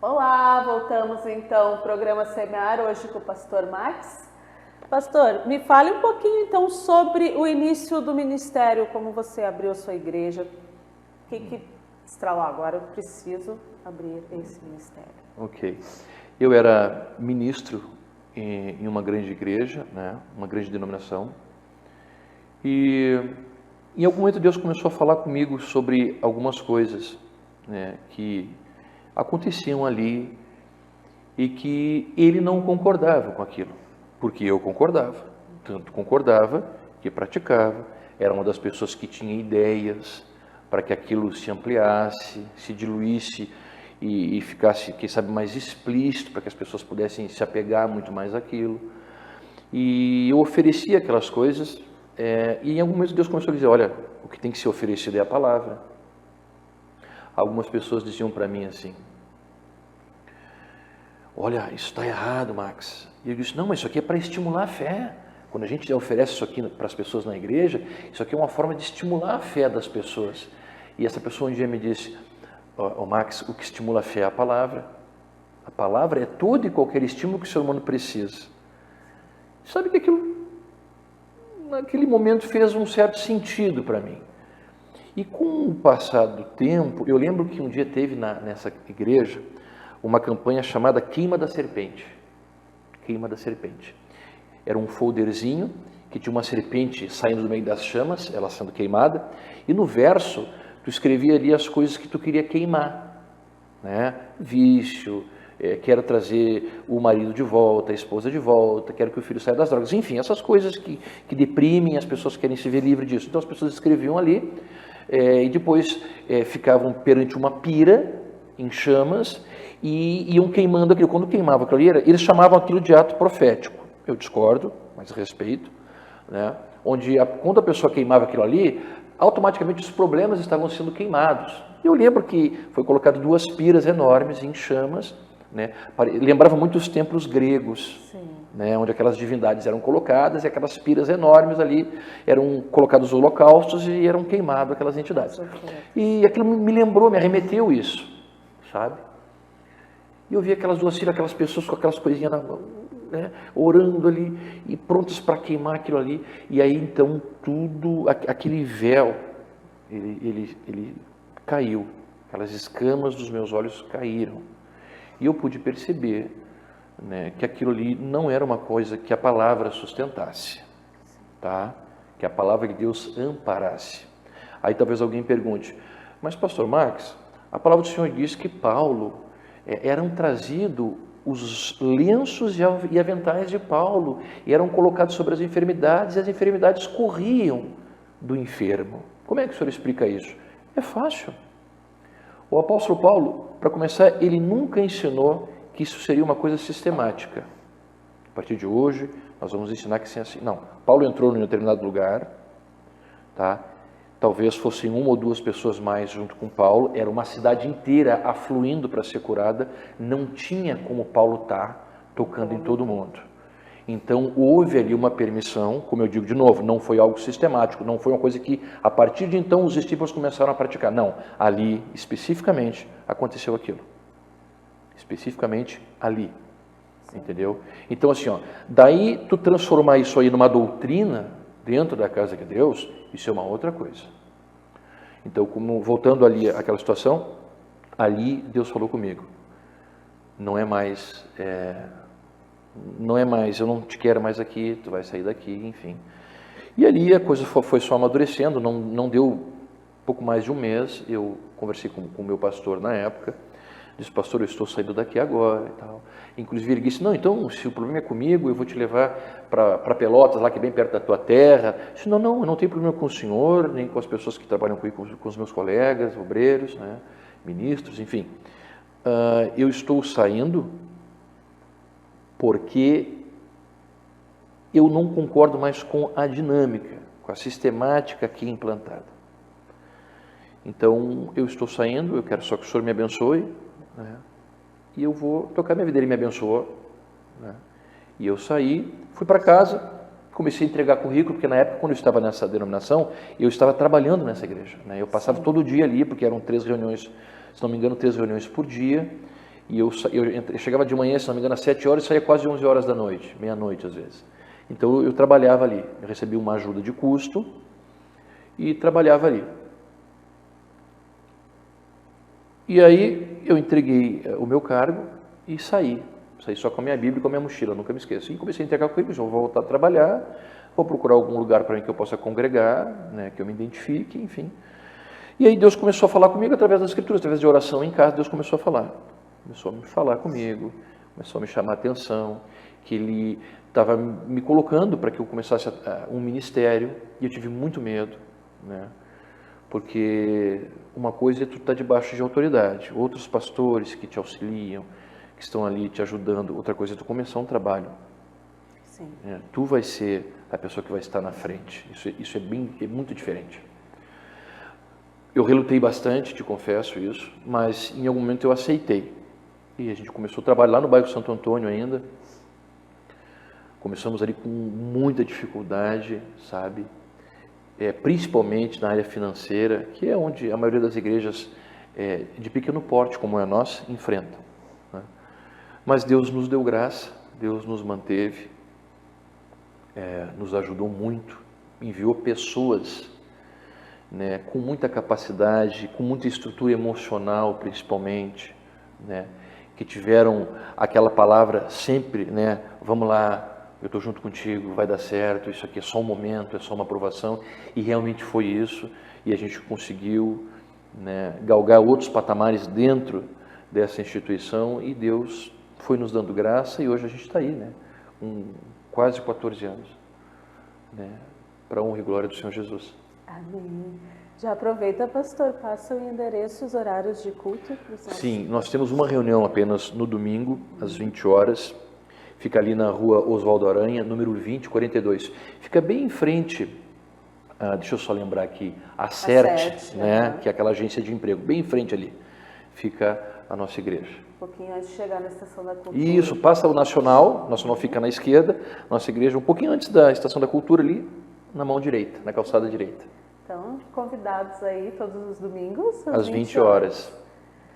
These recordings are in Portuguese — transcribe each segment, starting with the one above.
Olá, voltamos então ao programa Semear, hoje com o pastor Max. Pastor, me fale um pouquinho então sobre o início do ministério, como você abriu a sua igreja, o que estralou agora, eu preciso abrir esse ministério. Ok. Eu era ministro em uma grande igreja, né, uma grande denominação, e em algum momento Deus começou a falar comigo sobre algumas coisas, né, que aconteciam ali e que ele não concordava com aquilo, porque eu concordava, tanto concordava que praticava, era uma das pessoas que tinha ideias para que aquilo se ampliasse, se diluísse e ficasse, quem sabe, mais explícito, para que as pessoas pudessem se apegar muito mais àquilo. E eu oferecia aquelas coisas, e em algum momento Deus começou a dizer, olha, o que tem que ser oferecido é a palavra. Algumas pessoas diziam para mim assim, olha, isso está errado, Max. E eu disse, não, mas isso aqui é para estimular a fé. Quando a gente oferece isso aqui para as pessoas na igreja, isso aqui é uma forma de estimular a fé das pessoas. E essa pessoa um dia me disse, Max, o que estimula a fé é a palavra. A palavra é todo e qualquer estímulo que o ser humano precisa. Sabe que aquilo, naquele momento, fez um certo sentido para mim. E com o passar do tempo, eu lembro que um dia teve nessa igreja uma campanha chamada Queima da Serpente. Queima da Serpente. Era um folderzinho que tinha uma serpente saindo do meio das chamas, ela sendo queimada, e no verso tu escrevia ali as coisas que tu queria queimar, né? Vício, quero trazer o marido de volta, a esposa de volta, quero que o filho saia das drogas, enfim, essas coisas que deprimem, as pessoas querem se ver livre disso. Então as pessoas escreviam ali, e depois ficavam perante uma pira em chamas e iam queimando aquilo. Quando queimava aquilo ali, eles chamavam aquilo de ato profético. Eu discordo, mas respeito, né? Onde quando a pessoa queimava aquilo ali, automaticamente os problemas estavam sendo queimados. Eu lembro que foi colocado 2 piras enormes em chamas, né? Lembrava muito os templos gregos, né? Onde aquelas divindades eram colocadas e aquelas piras enormes ali eram colocados os holocaustos e eram queimados aquelas entidades. E aquilo me lembrou, me arremeteu isso, sabe? E eu vi aquelas 2 piras, aquelas pessoas com aquelas coisinhas na mão, né, orando ali e prontas para queimar aquilo ali. E aí então tudo, aquele véu, ele caiu, aquelas escamas dos meus olhos caíram. E eu pude perceber, né, que aquilo ali não era uma coisa que a palavra sustentasse, tá? Que a palavra de Deus amparasse. Aí talvez alguém pergunte, mas pastor Max, a palavra do Senhor diz que Paulo eram trazidos os lenços e aventais de Paulo e eram colocados sobre as enfermidades e as enfermidades corriam do enfermo. Como é que o senhor explica isso? É fácil. O apóstolo Paulo, para começar, ele nunca ensinou que isso seria uma coisa sistemática. A partir de hoje, nós vamos ensinar que sim, assim. Não, Paulo entrou em um determinado lugar, tá? Talvez fossem 1 ou 2 pessoas mais junto com Paulo, era uma cidade inteira afluindo para ser curada, não tinha como Paulo estar tocando em todo mundo. Então houve ali uma permissão, como eu digo de novo, não foi algo sistemático, não foi uma coisa que a partir de então os discípulos começaram a praticar, não, ali especificamente aconteceu aquilo, especificamente ali, entendeu? Então assim, daí tu transformar isso aí numa doutrina dentro da casa de Deus, isso é uma outra coisa. Então, voltando ali àquela situação, ali Deus falou comigo, não é mais, eu não te quero mais aqui, tu vai sair daqui, enfim. E ali a coisa foi só amadurecendo, não deu pouco mais de um mês, eu conversei com o meu pastor na época, disse, pastor, eu estou saindo daqui agora e tal. Inclusive ele disse, não, então, se o problema é comigo, eu vou te levar para Pelotas, lá que é bem perto da tua terra. Eu disse, não, eu não tenho problema com o senhor, nem com as pessoas que trabalham comigo, com os meus colegas, obreiros, né, ministros, enfim. Eu estou saindo porque eu não concordo mais com a dinâmica, com a sistemática aqui implantada. Então, eu estou saindo, eu quero só que o senhor me abençoe, né? E eu vou tocar minha vida. Ele me abençoou, né? E eu saí, fui para casa, comecei a entregar currículo, porque na época, quando eu estava nessa denominação, eu estava trabalhando nessa igreja, né? Eu passava todo dia ali, porque eram 3 reuniões, se não me engano, 3 reuniões por dia, E eu chegava de manhã, se não me engano, às 7 horas e saía quase 11 horas da noite, meia-noite às vezes. Então eu trabalhava ali, eu recebia uma ajuda de custo e trabalhava ali. E aí eu entreguei o meu cargo e saí só com a minha Bíblia e com a minha mochila, nunca me esqueço. E comecei a entregar com ele, vou voltar a trabalhar, vou procurar algum lugar para mim que eu possa congregar, né, que eu me identifique, enfim. E aí Deus começou a falar comigo através das Escrituras, através de oração em casa, Deus começou a falar. Começou a me falar comigo, começou a me chamar a atenção, que Ele estava me colocando para que eu começasse um ministério, e eu tive muito medo, né? Porque uma coisa é tu estar debaixo de autoridade, outros pastores que te auxiliam, que estão ali te ajudando, outra coisa é tu começar um trabalho. Sim. Tu vai ser a pessoa que vai estar na frente, isso é muito diferente. Eu relutei bastante, te confesso isso, mas em algum momento eu aceitei. E a gente começou o trabalho lá no bairro Santo Antônio ainda. Começamos ali com muita dificuldade, sabe? Principalmente na área financeira, que é onde a maioria das igrejas de pequeno porte, como é a nossa, enfrentam, né? Mas Deus nos deu graça, Deus nos manteve, nos ajudou muito, enviou pessoas, né, com muita capacidade, com muita estrutura emocional principalmente, né, que tiveram aquela palavra sempre, né, vamos lá, eu estou junto contigo, vai dar certo, isso aqui é só um momento, é só uma aprovação, e realmente foi isso, e a gente conseguiu, né, galgar outros patamares dentro dessa instituição, e Deus foi nos dando graça, e hoje a gente está aí, né, quase 14 anos, né, para a honra e glória do Senhor Jesus. Amém. Já aproveita, pastor, passa o endereço, os horários de culto. Sim, nós temos uma reunião apenas no domingo, às 20 horas, fica ali na rua Oswaldo Aranha, número 2042. Fica bem em frente, deixa eu só lembrar aqui, a CERT, né, que é aquela agência de emprego, bem em frente ali, fica a nossa igreja. Um pouquinho antes de chegar na Estação da Cultura. Isso, passa o Nacional fica na esquerda, nossa igreja um pouquinho antes da Estação da Cultura ali, na mão direita, na calçada direita. Então, convidados aí todos os domingos, às 20 horas.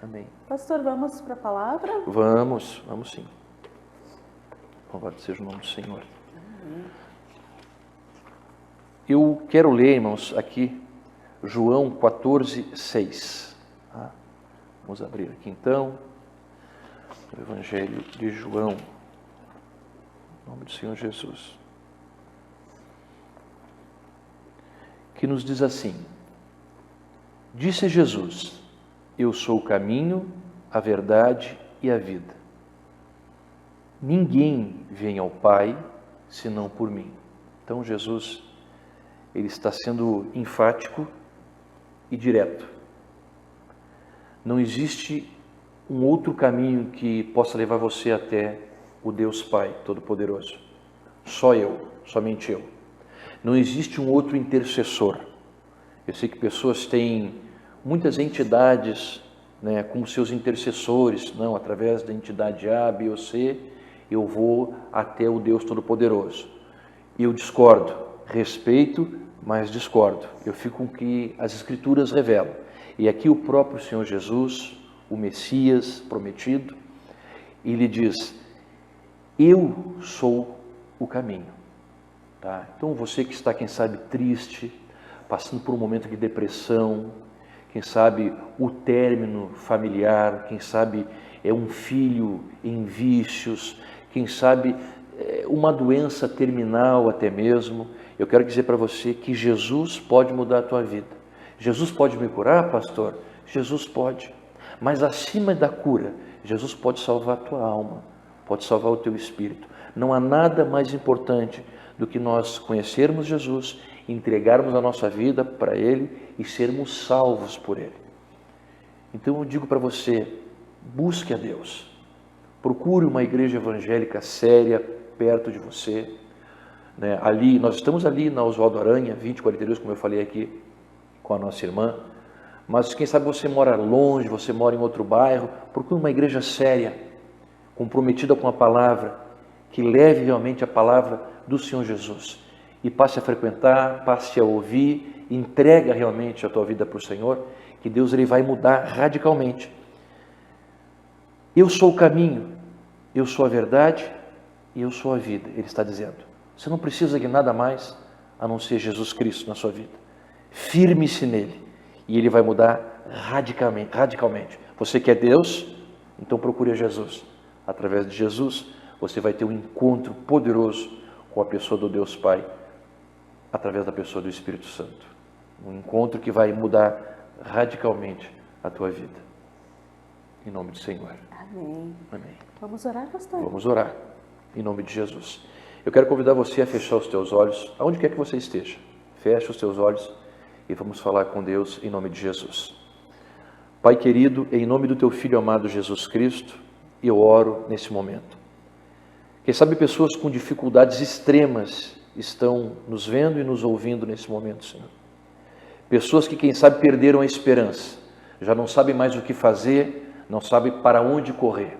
Amém. Pastor, vamos para a palavra? Vamos sim. Louvado seja o nome do Senhor. Amém. Eu quero ler, irmãos, aqui, João 14:6. Vamos abrir aqui então, o Evangelho de João, em nome do Senhor Jesus. Que nos diz assim: disse Jesus, eu sou o caminho, a verdade e a vida. Ninguém vem ao Pai senão por mim. Então Jesus, ele está sendo enfático e direto. Não existe um outro caminho que possa levar você até o Deus Pai Todo-Poderoso. Só eu, somente eu. Não existe um outro intercessor. Eu sei que pessoas têm muitas entidades, né, como seus intercessores, não, através da entidade A, B ou C, eu vou até o Deus Todo-Poderoso. Eu discordo, respeito, mas discordo. Eu fico com o que as Escrituras revelam. E aqui o próprio Senhor Jesus, o Messias prometido, ele diz, eu sou o caminho. Tá? Então você que está, quem sabe, triste, passando por um momento de depressão, quem sabe o término familiar, quem sabe é um filho em vícios, quem sabe uma doença terminal até mesmo, eu quero dizer para você que Jesus pode mudar a tua vida. Jesus pode me curar, pastor? Jesus pode. Mas acima da cura, Jesus pode salvar a tua alma, pode salvar o teu espírito. Não há nada mais importante do que nós conhecermos Jesus, entregarmos a nossa vida para Ele e sermos salvos por Ele. Então eu digo para você, busque a Deus. Procure uma igreja evangélica séria perto de você. Né? Ali, nós estamos ali na Oswaldo Aranha, 2042, como eu falei aqui com a nossa irmã. Mas quem sabe você mora longe, você mora em outro bairro, procure uma igreja séria, comprometida com a palavra, que leve realmente a palavra do Senhor Jesus. E passe a frequentar, passe a ouvir, entrega realmente a tua vida para o Senhor, que Deus ele vai mudar radicalmente. Eu sou o caminho, eu sou a verdade e eu sou a vida, ele está dizendo. Você não precisa de nada mais a não ser Jesus Cristo na sua vida. Firme-se nele e ele vai mudar radicalmente. Você quer Deus? Então procure a Jesus. Através de Jesus, você vai ter um encontro poderoso com a pessoa do Deus Pai, através da pessoa do Espírito Santo. Um encontro que vai mudar radicalmente a tua vida. Em nome do Senhor. Amém. Amém. Vamos orar, pastor? Vamos orar. Em nome de Jesus. Eu quero convidar você a fechar os teus olhos, aonde quer que você esteja. Feche os teus olhos e vamos falar com Deus em nome de Jesus. Pai querido, em nome do teu Filho amado Jesus Cristo, eu oro nesse momento. Quem sabe pessoas com dificuldades extremas estão nos vendo e nos ouvindo nesse momento, Senhor. Pessoas que, quem sabe, perderam a esperança, já não sabem mais o que fazer, não sabem para onde correr.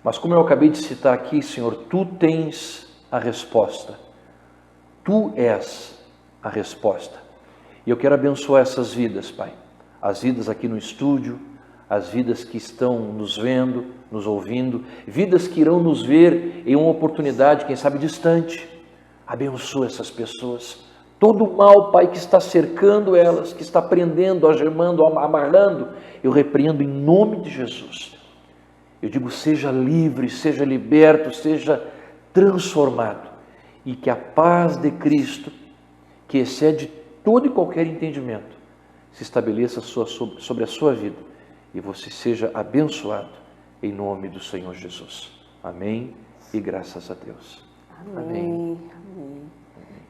Mas como eu acabei de citar aqui, Senhor, Tu tens a resposta. Tu és a resposta. E eu quero abençoar essas vidas, Pai. As vidas aqui no estúdio, as vidas que estão nos vendo, nos ouvindo, vidas que irão nos ver em uma oportunidade, quem sabe, distante. Abençoa essas pessoas. Todo o mal, Pai, que está cercando elas, que está prendendo, algemando, amarrando, eu repreendo em nome de Jesus. Eu digo, seja livre, seja liberto, seja transformado. E que a paz de Cristo, que excede todo e qualquer entendimento, se estabeleça sobre a sua vida. E você seja abençoado em nome do Senhor Jesus. Amém e graças a Deus. Amém. Amém.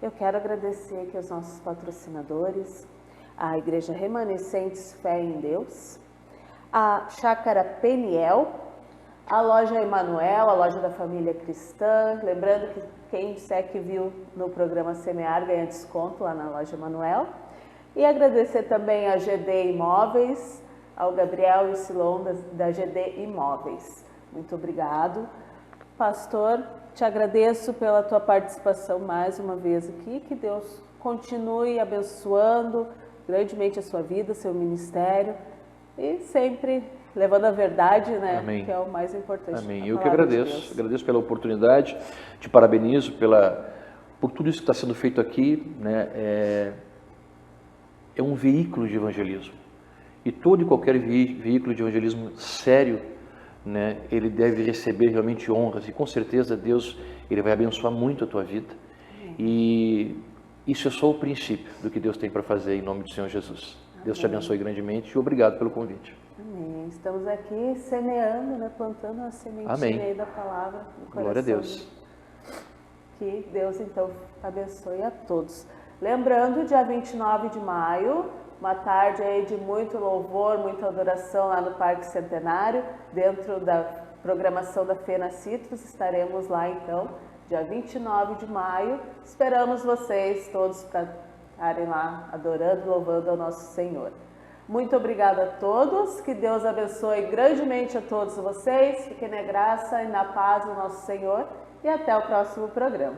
Eu quero agradecer aqui aos nossos patrocinadores, a Igreja Remanescentes Fé em Deus, a Chácara Peniel, a Loja Emanuel, a loja da família cristã. Lembrando que quem disser que viu no programa Semear ganha desconto lá na Loja Emanuel. E agradecer também a GD Imóveis, ao Gabriel e o Silon da GD Imóveis. Muito obrigado. Pastor, te agradeço pela tua participação mais uma vez aqui. Que Deus continue abençoando grandemente a sua vida, seu ministério e sempre levando a verdade, né? Amém. Que é o mais importante. Amém. Eu que agradeço pela oportunidade, te parabenizo por tudo isso que está sendo feito aqui, né? É um veículo de evangelismo. E todo e qualquer veículo de evangelismo sério, né, ele deve receber realmente honras. E com certeza Deus, ele vai abençoar muito a tua vida. E isso é só o princípio do que Deus tem para fazer em nome do Senhor Jesus. Amém. Deus te abençoe grandemente e obrigado pelo convite. Amém. Estamos aqui semeando, né, plantando a sementinha aí da palavra no coração. Glória a Deus. Que Deus, então, abençoe a todos. Lembrando, dia 29 de maio, uma tarde aí de muito louvor, muita adoração lá no Parque Centenário, dentro da programação da Fena Citrus. Estaremos lá, então, dia 29 de maio. Esperamos vocês todos para estarem lá adorando, louvando ao nosso Senhor. Muito obrigada a todos, que Deus abençoe grandemente a todos vocês, fiquem na graça e na paz do nosso Senhor e até o próximo programa.